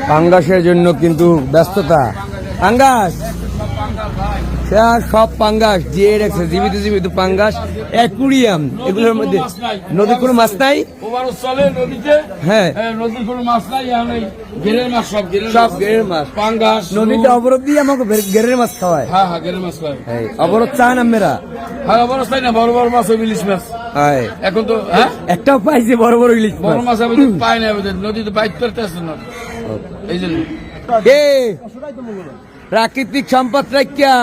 পাঙ্গাসের জন্য কিন্তু ব্যস্ততা। পাঙ্গাস সব পাঙ্গাস দিয়ে রেখেছে, জীবিত জীবিত পাঙ্গাস, অ্যাকুরিয়াম। এগুলোর মধ্যে নদীর কোনো মাছ নাই। হ্যাঁ, নদীর কোনো মাছ নাই, গেরের মাছ, সব গেরের মাছ। পাঙ্গাস নদীতে অবরোধ দিয়ে আমাকে গেরের মাছ খাওয়ায়। হ্যাঁ হ্যাঁ, গেরের মাছ খাওয়ায়। অবরোধ চান আমরা? হ্যাঁ, অবরোধ চাই না, বড় বড় মাছ, ইলিশ মাছ। হ্যাঁ, এখন তো হ্যাঁ একটাও পাইছে বড় বড় ইলিশ বড় মাছ আমি পাই না, নদীতে বাইক করতে আসছে না, এই জন্য। প্রাকৃতিক সম্পদ রাখিয়া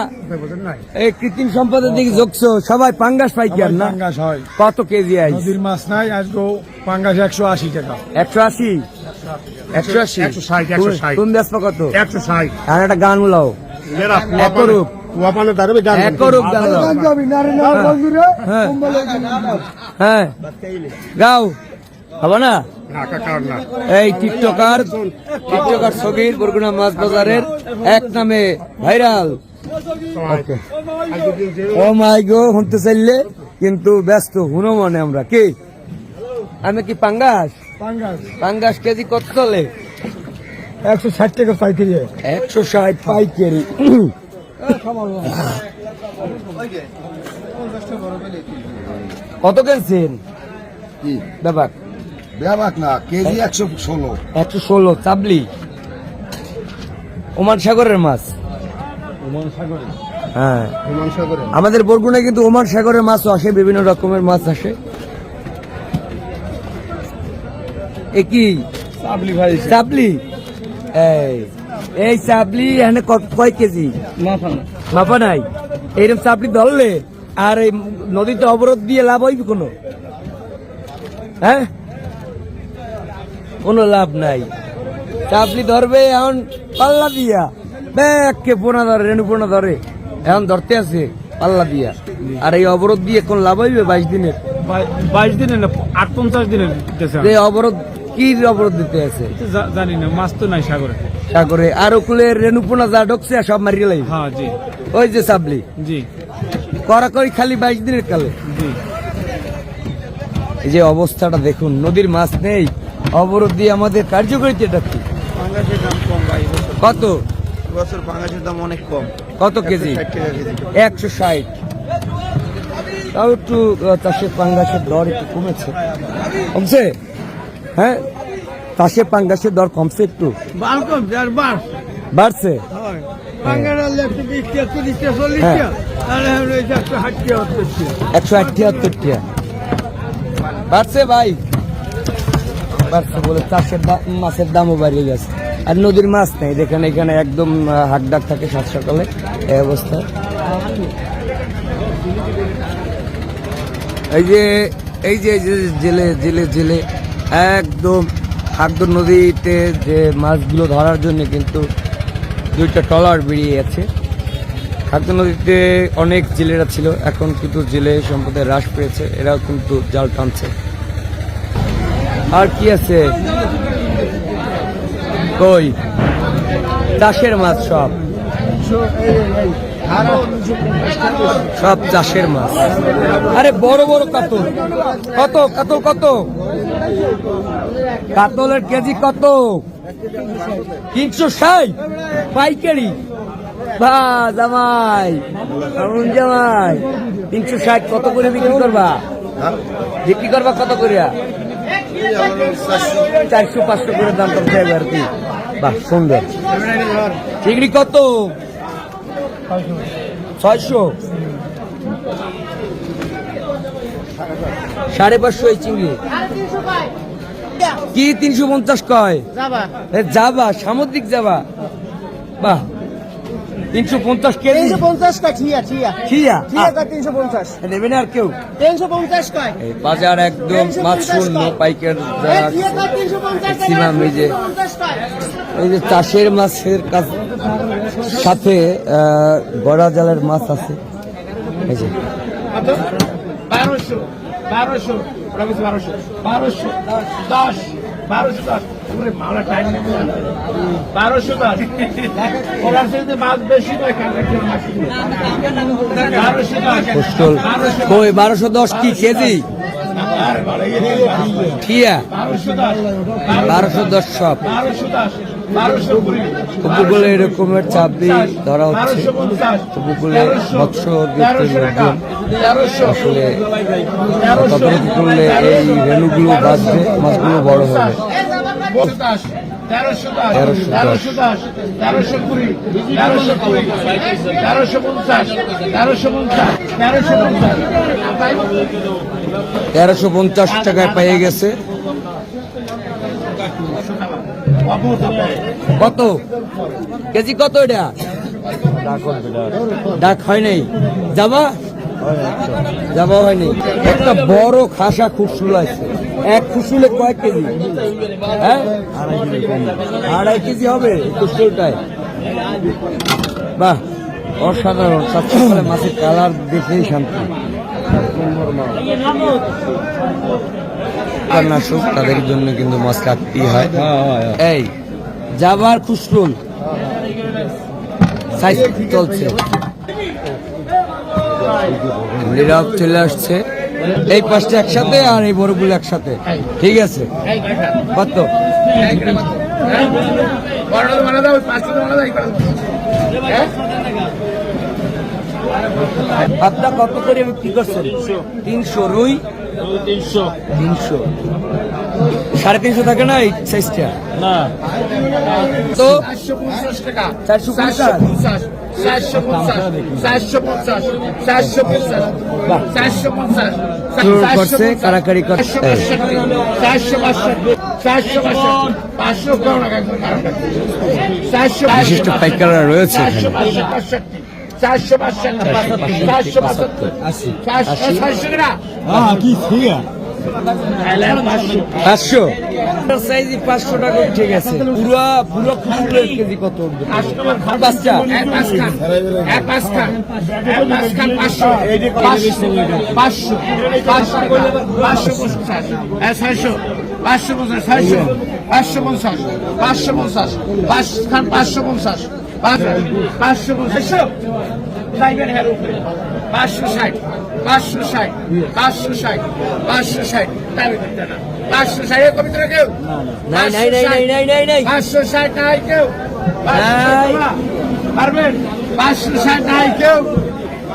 এই কৃত্রিম সম্পদের দিকে যোগছো, সবাই পাঙ্গাস পাই কি আর না? পাঙ্গাস হয় কত কেজি আইস? নদীর মাছ নাই আজকে, পাঙ্গাস 180 টাকা। 180 180 160 160 তুমি বেচবা কত? 160। আর একটা গান বলাও, একরূপ ওয়াপানে দাঁড়াবে গান, একরূপ গান গাও। হ্যাঁ, গাও, হবে না? এই টিকটকার সগীর বরগুনা মাছ বাজারের এক নামে ভাইরাল। ও মাই গো, শুনতে চাইলে কিন্তু ব্যস্ত হুনো মনে আমরা কি। আমি কি পাঙ্গাস পাঙ্গাস কেজি কত চলে? 160 টাকা পাইকারি। 160 পাইকারি। কত কেনছেন ব্যাপার? না, কেজি 116। 116 চাবলি, ওমান সাগরের মাছ। হ্যাঁ, আমাদের বরগুনায় কিন্তু ওমান সাগরের মাছও আসে, বিভিন্ন রকমের মাছ আসে। কি চাবলি ভাই, চাবলি? এই চাবলি এখানে কয় কেজি? মাপা নাই। এইরকম চাবলি ধরলে আর এই নদীতে অবরোধ দিয়ে লাভ হইবে কোনো? হ্যাঁ, কোনো লাভ নাই। চাপলি ধরবে এখন পাল্লা দিয়া, ব্যাগকে পোনা ধরে, রেণু পোনা ধরে, এখন ধরতে আছে পাল্লা দিয়া। আর এই অবরোধ দিয়ে কোন লাভ হইবে? 22 দিনের 22 দিনের না 58 দিনের দিতেছে। এই অবরোধ কি অবরোধ দিতে আছে জানি না, মাছ তো নাই সাগরে। সাগরে আর ওকুলে রেণু পোনা যা ঢুকছে সব মারিয়ে লাগবে। হ্যাঁ জি, ওই যে চাপলি জি কড়াকড়ি খালি 22 দিনের কালে। জি, এই যে অবস্থাটা দেখুন, নদীর মাছ নেই, অবরোধ দিয়ে আমাদের কার্যকরিতাটা কি? পাঙ্গাসের দাম কম ভাই, কত বছর পাঙ্গাসের দাম অনেক কম। কত কেজি? 160। তাও একটু চাষের পাঙ্গাসের দর একটু কমেছে, কমছে। হ্যাঁ, চাষের পাঙ্গাসের দর কমছে একটু, বাড়ছে। হ্যাঁ, 178 টাকা বাড়ছে ভাই, বাড়ছে বলে চাষের মাছের দামও বাড়িয়ে গেছে। আর নদীর মাছ নেই দেখেন, এখানে একদম হাকডাক থাকে সাত সকালে এই অবস্থা। এই যে জেলে জেলে জেলে একদম হাকদর নদীতে যে মাছগুলো ধরার জন্য কিন্তু 2টা ট্রলার বেরিয়ে আছে। হাকদর নদীতে অনেক জেলেরা ছিল, এখন কিন্তু জেলে সম্প্রদায় হ্রাস পেয়েছে, এরাও কিন্তু জাল টানছে। আর কি আছে? কই চাষের মাছ, সব চাষের মাছ। আরে বড় বড় কাতল, কত কাতল, কত কাতলের কেজি কত? 360 পাইকারি। বা জামাই, জামাই 360 কত করে বিক্রি করবা? বিক্রি করবা কত করিয়া? 400-500 করে দাম করতে হবে আর কি। বাহ, সুন্দর। চিংড়ি কত? 600, 550 এই চিংড়ি। কি 350 কয়? যাবা সামুদ্রিক যাবা। বাহ, 350 কেজি। 350 নেবেন আর কেউ? 350 কয়। এই বাজার একদম মাছ শূন্য, পাইকার যারা ম্যাক্সিমাম এই যে চাষের মাছের সাথে গড়া জালের মাছ আছে। এই যে 1200 1200 1200 10 1210 পুরো মালা টাইম নেবে 1210 ওরার সাথে মাছ বেশি নয়, কাঁকড়ার মাছ 1210 কই 1210 কি কেজি? ঠিয়া 1210 সব উপকূলে এরকমের চাপ দিয়ে ধরা হচ্ছে। উপকূলে মৎস্য লোকজন আসলে তদারকি করলে এই রেণুগুলো বাঁচবে, মাছগুলো বড় হবে। 1350 টাকায় পেয়ে গেছে। কত কেজি? কত এটা? ডাক হয় নাই, যাবা যাবা হয়নি। একটা বড় খাসা খুশরুল আছে। এক খুশরুলে কয়েক কেজি? হ্যাঁ, 2.5 কেজি হবে খুশরুলটায়। বাহ, অসাধারণ। সবসময় মাছের কালার দেখেই শান্তি। তাদের জন্য কিন্তু মাছ কাটতেই হয়। এই যাবার খুশরুল সাইজ চলছে, নীরব চলে আসছে। এই পাঁচটা একসাথে আর এই বড়গুলো একসাথে, ঠিক আছে। কত? আপনার কত করে বিক্রি করছেন? 300। রুই 300। 350 থাকে না এই সাইজটা? না, তো 450 টাকা। 450, 450 করছে কারাকারি করছে। 450 বিশিষ্ট পাইকাররা রয়েছে। 500 টাকা, ঠিক আছে। পুরো খুচরোর কেজি কত?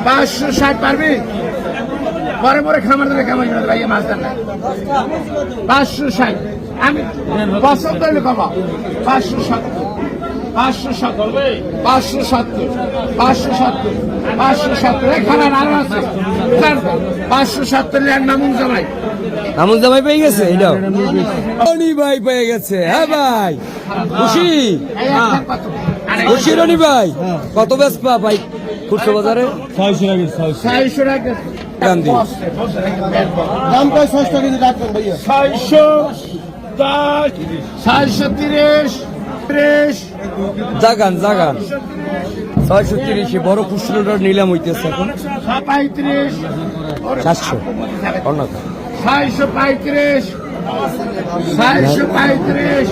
560 পারবি? পরে পরে খামার ধরে খামার ভাই মাছ দেন না। 560 আমি পছন্দ হইলে কমা। 570, 570 খাবার আরো আছে। 570 লেন মামুন জামাই। মামুন জামাই পেয়ে গেছে। এটাও রনি ভাই পেয়ে গেছে। হ্যাঁ ভাই, খুশি? খুশি রনি ভাই? কত বেশ পা ভাই খুচরো বাজারে? 600 টাকা। গান্ধী দাম প্রায় 6 টাকা কেজি রাখবেন ভাইয়া। 610, 630, 30। জাগান 630। বড় খুচরোটা নিলাম হইতেছে এখন 35, 700। কর্ণাটক 635, 635,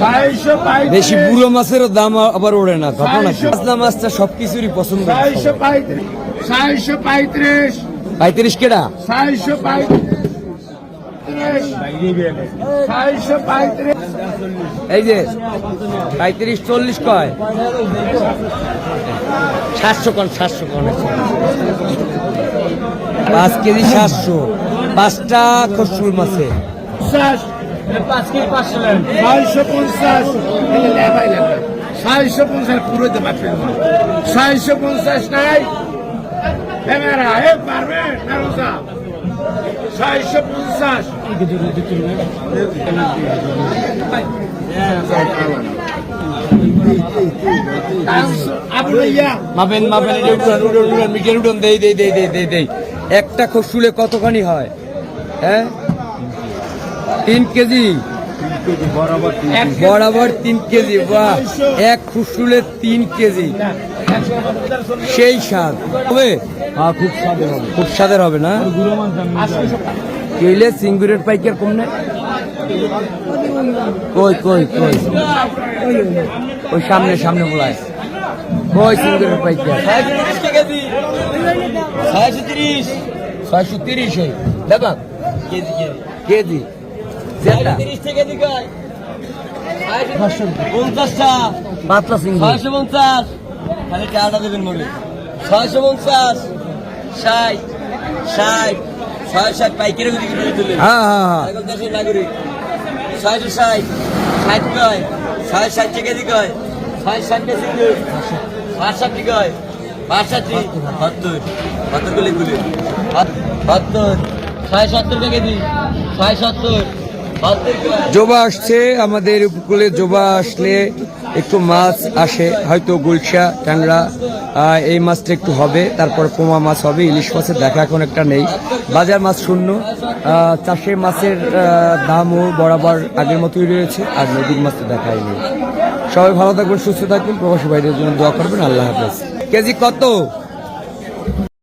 635। বেশি বুড়ো মাছেরও দাম আবার ওড়ে না, ঘটনা কি? মাছটা সবকিছুরই পছন্দ। 635, 635, 35 কেডা? 635, 635। এই যে 35, 40 কয়? 700 কন, 700 কন। 5 কেজি 700। 5টা খসরুল মাছে 650 পুরোতে পারবেন। 650 নাই পারবে 650। মাপেন মিটের উঠন দেই। একটা খসরুলে কতখানি হয়? হ্যাঁ, 3 কেজি বরাবর 3 কেজি। বাহ, এক খুচরুলে 3 কেজি, সেই স্বাদ হবে। খুব স্বাদের হবে না? কেলে সিঙ্গুরের পাইকার কম নেই? কই ওই সামনে বলায় কই সিঙ্গুরের পাইকার? 630, 630 দেবা কেজি কেজি কেজি যেটা 30 থেকে দিকে 50টা পাতলা সিঙ্গি 650 খালি টাকা দেবেন মনে 650 60 60 60 পাইকারি দিকে তুলে হ্যাঁ হ্যাঁ হ্যাঁ এখন দেশের নাগরিক 660 60 কয় 60 টাকা দিকে কয় 60 টাকা দিকে 60 কয় 62 72 72 গুলি গুলি 72 70 টাকা দি 70 72 কয় জোবা আসছে আমাদের উপকূলে। জোবা আসলে একটু মাছ আসে, হয়তো গুলশা ট্যাংরা এই মাছটা একটু হবে, তারপর পোমা মাছ হবে। ইলিশ মাছের দেখা এখন একটা নেই, বাজার মাছ শূন্য। চাষের মাছের দামও বরাবর আগের মতোই রয়েছে, আর নদীর মাছ তো দেখাই নেই। সবাই ভালো থাকবেন, সুস্থ থাকবেন, প্রবাসী ভাইদের জন্য দোয়া করবেন। আল্লাহ হাফেজ। কেজি কত?